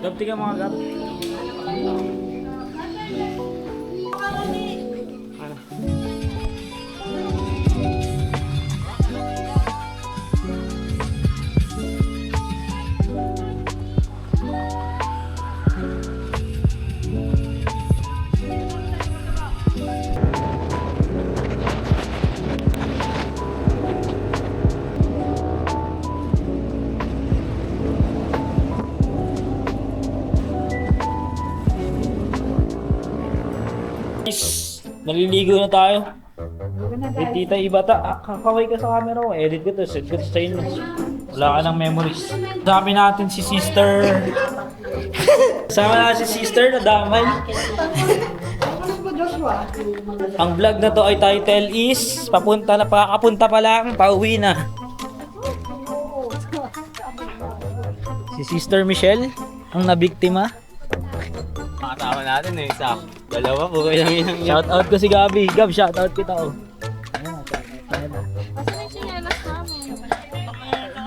Gab, tiga mga gab. Naliligo na tayo. Eh, tita Ibata, kakaway ka sa camera ko. Edit ko to, set ko to sa inyo. Wala ka ng memories. Dami natin si sister. Sama na si sister na damay. Ang vlog na to ay title is pakakapunta pa lang, pauwi na. Si Sister Michelle, ang nabiktima. Makatawa natin eh, sa dalawa po kayo lang yun. Shout out ko si Gabi. Gab, shout out kita oh.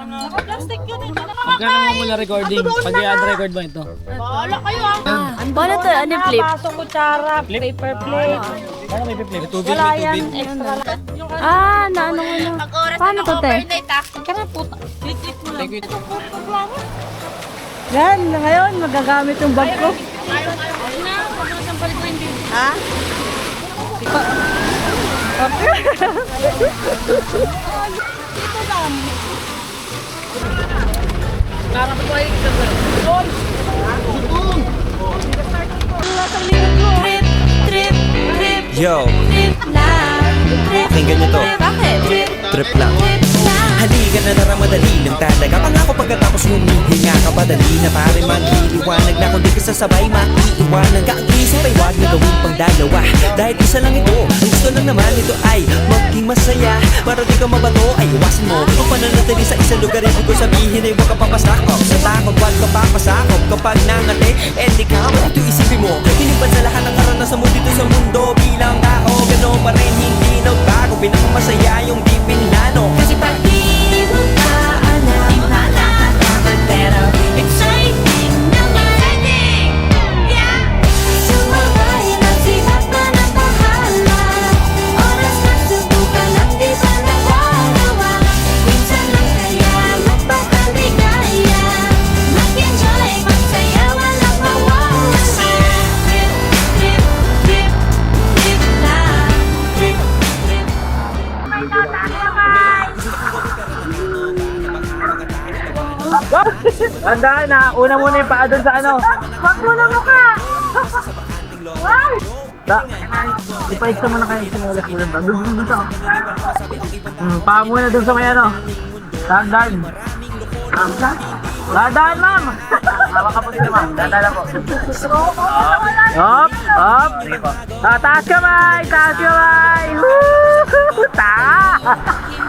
Naka-plastic yun eh. Magkano mo muna recording? Pag-i-add record mo ito? Bahala kayo ah. Ano to? Ano yung flip? Paso, kutsara, paper plate. Ano may piplip? Wala yan. Extra lang. Ah, naano mo na. Paano to, te? Kaya puta. Click mo lang. Itong purpose lang. Yan, ngayon magagamit yung bag ko. Ayaw na, pagkasampal ko hindi. Ha? Okay. Ito lang. Parang ko ay oy. Yo, pakinggan nyo to. Trip lang. Halika na naramadali ng talaga. Pangako pagkatapos humihinga ka pa. Dali na pare magliliwanag na kung di ka sasabay maiiwanan ka. Ang isip ay wag na gawin pang dalawa. Dahil isa lang ito, ang gusto lang naman ito ay maging masaya. Para di ka mabato ay iwasan mo ang pananatili sa isang lugar. Ibig ko sabihin ay huwag ka papasakop. Sa takot wag ka papasakop. Kapag nangate, di ka ito isipin mo. Hinipan sa lahat ng karanasan mo dito sa mundo. Bilang tao, gano'n pa rin hindi nagbago. Pinakamasaya yung di pinlano. Kasi pag di mo ka alam, malalaman pero exciting naman. Yeah! Sumabay na sipat na ng bahala. Oras na subukan at di pa nawawala. Minsan lang kaya magpapagligaya. Mag-enjoy, magsaya, walang mawawala. Trip, trip, trip, trip lang. Trip, trip. May Tandaan na, una muna yung paa doon sa ano. Wag mo na mukha! Wow! Ipaiksa mo na kayo yung sinulas mo lang. Doon sa paa muna doon sa may ano. Tandaan. Tandaan, ma'am! Hawa ka po dito, ma'am. Tandaan po. Hop! Hop! Taas kamay! Taas kamay! Woo! Taas!